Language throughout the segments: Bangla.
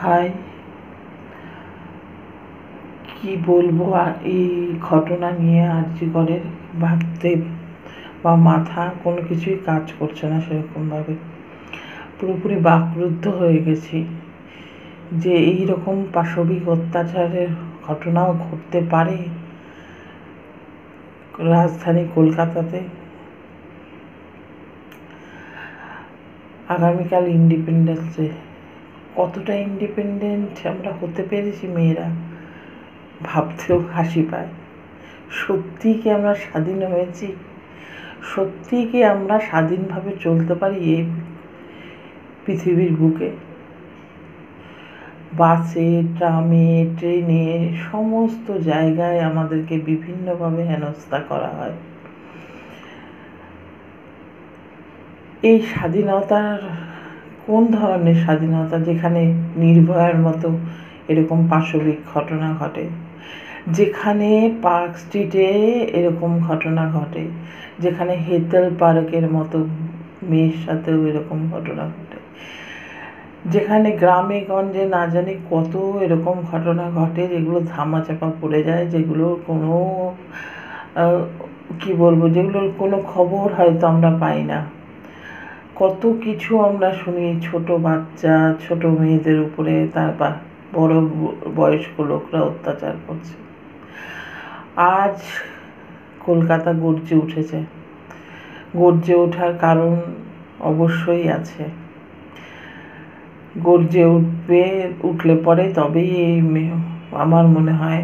হাই, কি বলবো আর এই ঘটনা নিয়ে আরজিকরের ভাবতে বা মাথা কোনো কিছুই কাজ করছে না সেরকমভাবে। পুরোপুরি বাকরুদ্ধ হয়ে গেছি যে এই রকম পাশবিক অত্যাচারের ঘটনাও ঘটতে পারে রাজধানী কলকাতাতে। আগামীকাল ইন্ডিপেন্ডেন্স ডে, কতটা ইন্ডিপেন্ডেন্ট আমরা হতে পেরেছি মেয়েরা, ভাবতেও হাসি পায়। সত্যি কি আমরা স্বাধীন হয়েছি? সত্যি কি আমরা স্বাধীনভাবে চলতে পারি এই পৃথিবীর বুকে? বাসে, ট্রামে, ট্রেনে, সমস্ত জায়গায় আমাদেরকে বিভিন্নভাবে হেনস্থা করা হয়। এই স্বাধীনতার কোন ধরনের স্বাধীনতা যেখানে নির্ভয়ার মতো এরকম পাশবিক ঘটনা ঘটে, যেখানে পার্ক স্ট্রিটে এরকম ঘটনা ঘটে, যেখানে হেতেল পার্কের মতো মেয়ের সাথেও এরকম ঘটনা ঘটে, যেখানে গ্রামে গঞ্জে না জানি কত এরকম ঘটনা ঘটে যেগুলো ধামাচাপা পড়ে যায়, যেগুলোর কোনো কি বলবো, যেগুলোর কোনো খবর হয়তো আমরা পাই না। কত কিছু আমরা শুনি, ছোট বাচ্চা, ছোট মেয়েদের উপরে তার বড় বয়স্ক লোকরা অত্যাচার করছে। আজ কলকাতা গর্জে উঠেছে। গর্জে ওঠার কারণ অবশ্যই আছে। গর্জে উঠলে পরে তবেই আমার মনে হয়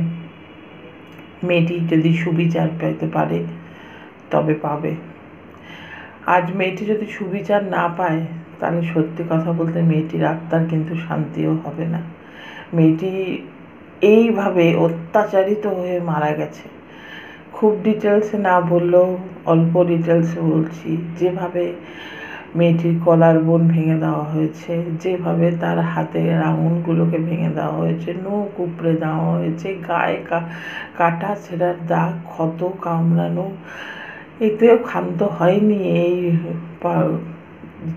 মেয়েটি যদি সুবিচার পেতে পারে তবে পাবে। আজ মেয়েটি যদি সুবিচার না পায় তাহলে সত্যি কথা বলতে মেয়েটির আত্মার কিন্তু শান্তিও হবে না। মেয়েটি এইভাবে অত্যাচারিত হয়ে মারা গেছে। খুব ডিটেলসে না বললেও অল্প ডিটেলসে বলছি, যেভাবে মেয়েটির কলার বোন ভেঙে দেওয়া হয়েছে, যেভাবে তার হাতের আঙুলগুলোকে ভেঙে দেওয়া হয়েছে, নখ উপড়ে দেওয়া হয়েছে, গায়ে কাটা ছেঁড়ার দাগ, ক্ষত, কামড়ানো, এতেও ক্ষান্ত হয়নি এই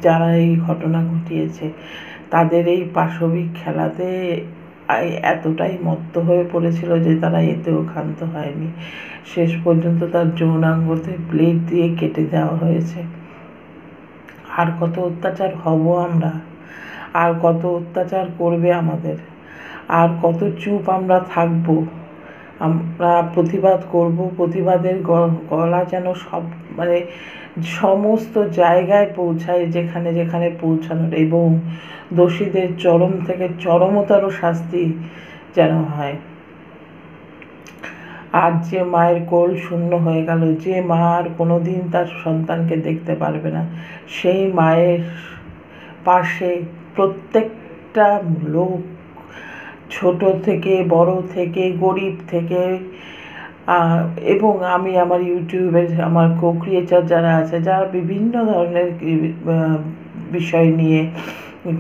যারা এই ঘটনা ঘটিয়েছে। তাদের এই পাশবিক খেলাতে এতটাই মত্ত হয়ে পড়েছিল যে তারা এতেও ক্ষান্ত হয়নি। শেষ পর্যন্ত তার যৌনাঙ্গতে ব্লেড দিয়ে কেটে দেওয়া হয়েছে। আর কত অত্যাচার হব আমরা? আর কত অত্যাচার করবে আমাদের? আর কত চুপ আমরা থাকবো? আমরা প্রতিবাদ করব, প্রতিবাদের গলা যেন সমস্ত জায়গায় পৌঁছায়, যেখানে যেখানে পৌঁছানোর, এবং দোষীদের চরম থেকে চরমতর শাস্তি যেন হয়। আজ যে মায়ের কোল শূন্য হয়ে গেল, যে মা আর কোনোদিন তার সন্তানকে দেখতে পারবে না, সেই মায়ের পাশে প্রত্যেকটা লোক, ছোট থেকে বড় থেকে গরিব থেকে, এবং আমি আমার ইউটিউবের আমার ক্রিয়েটার যারা আছে, যারা বিভিন্ন ধরনের বিষয় নিয়ে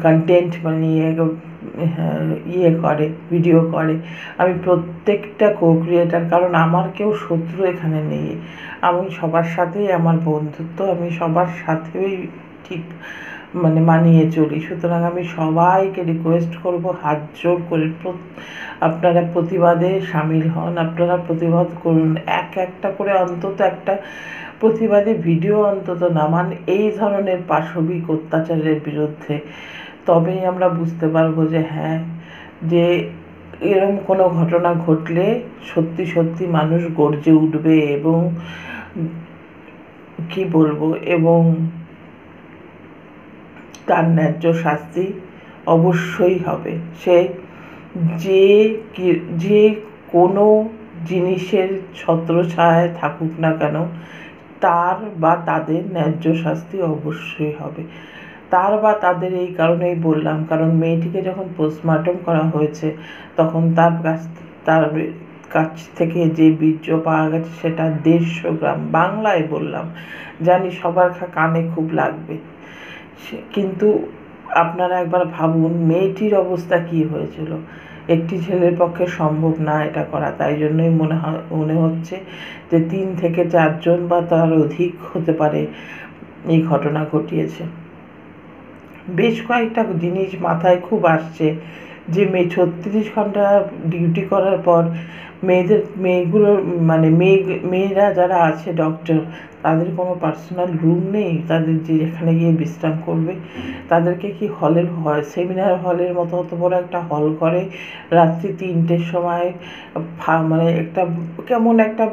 কন্টেন্ট বানিয়ে করে, ভিডিও করে, আমি প্রত্যেকটা ক্রিয়েটার, কারণ আমার কেউ শত্রু এখানে নেই। আমি সবার সাথেই আমার বন্ধুত্ব, আমি সবার সাথেই ঠিক মানিয়ে চলি। সুতরাং আমি সবাইকে রিকোয়েস্ট করব, হাত জোর করে আপনারা প্রতিবাদে সামিল হন, আপনারা প্রতিবাদ করুন। একটা করে অন্তত একটা প্রতিবাদী ভিডিও অন্তত নামান এই ধরনের পাশবিক অত্যাচারের বিরুদ্ধে। তবেই আমরা বুঝতে পারবো যে হ্যাঁ, যে এরম কোনো ঘটনা ঘটলে সত্যি সত্যি মানুষ গর্জে উঠবে, এবং কি বলবো, এবং তার ন্যায্য শাস্তি অবশ্যই হবে। সে যে কোনো জিনিসের ছত্রছায়ায় থাকুক না কেন, তার বা তাদের ন্যায্য শাস্তি অবশ্যই হবে। তার বা তাদের এই কারণেই বললাম, কারণ মেয়েটিকে যখন পোস্টমর্টম করা হয়েছে তখন তার কাছ থেকে যে বীর্য পাওয়া গেছে সেটা 150 গ্রাম। বাংলায় বললাম, জানি সবার কানে খুব লাগবে, কিন্তু আপনারা একবার ভাবুন মেয়েটির অবস্থা কি হয়েছিল। একটি ছেলের পক্ষে সম্ভব না এটা করা, তাই জন্যই মনে হচ্ছে যে 3 থেকে 4 জন বা তার অধিক হতে পারে এই ঘটনা ঘটিয়েছে। বেশ কয়েকটা জিনিস মাথায় খুব আসছে, যে 36 ঘন্টা ডিউটি করার পর মেয়েরা যারা আছে ডক্টর, তাদের কোনো পার্সোনাল রুম নেই, তাদের যে যেখানে গিয়ে বিশ্রাম করবে? তাদেরকে কি সেমিনার হলের মতো অত বড় একটা হল করে রাত্রি 3টের সময় একটা কেমন একটা,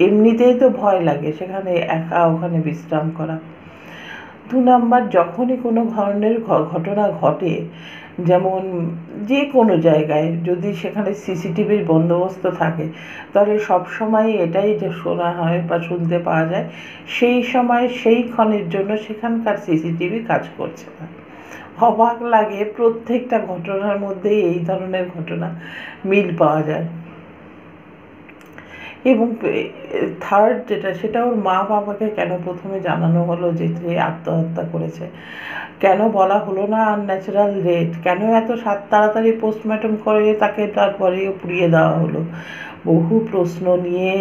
এমনিতেই তো ভয় লাগে সেখানে একা ওখানে বিশ্রাম করা। 2 নাম্বার, যখনই কোনো ধরনের ঘটনা ঘটে, যেমন যে কোনো জায়গায় যদি সেখানে সিসিটিভির বন্দোবস্ত থাকে, তাহলে সবসময় এটাই যে শোনা হয় বা শুনতে পাওয়া যায়, সেই সময় সেই ক্ষণের জন্য সেখানকার সিসিটিভি কাজ করছে না। অবাক লাগে, প্রত্যেকটা ঘটনার মধ্যেই এই ধরনের ঘটনা মিল পাওয়া যায়। এবং থার্ড যেটা, সেটা ওর মা বাবাকে কেন প্রথমে জানানো হলো যে সে আত্মহত্যা করেছে? কেন বলা হলো না আনন্যাচারাল ডেথ? কেন এত তাড়াতাড়ি পোস্টমর্টম করে তাকে তারপরেও পুড়িয়ে দেওয়া হলো? বহু প্রশ্ন নিয়ে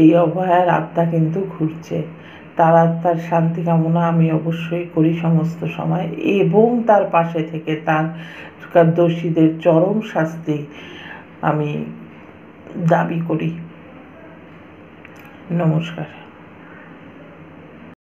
এই অভয়ার আত্মা কিন্তু ঘুরছে। তার আত্মার শান্তি কামনা আমি অবশ্যই করি সমস্ত সময়, এবং তার পাশে থেকে তার দোষীদের চরম শাস্তি আমি দাবি করি। নমস্কার।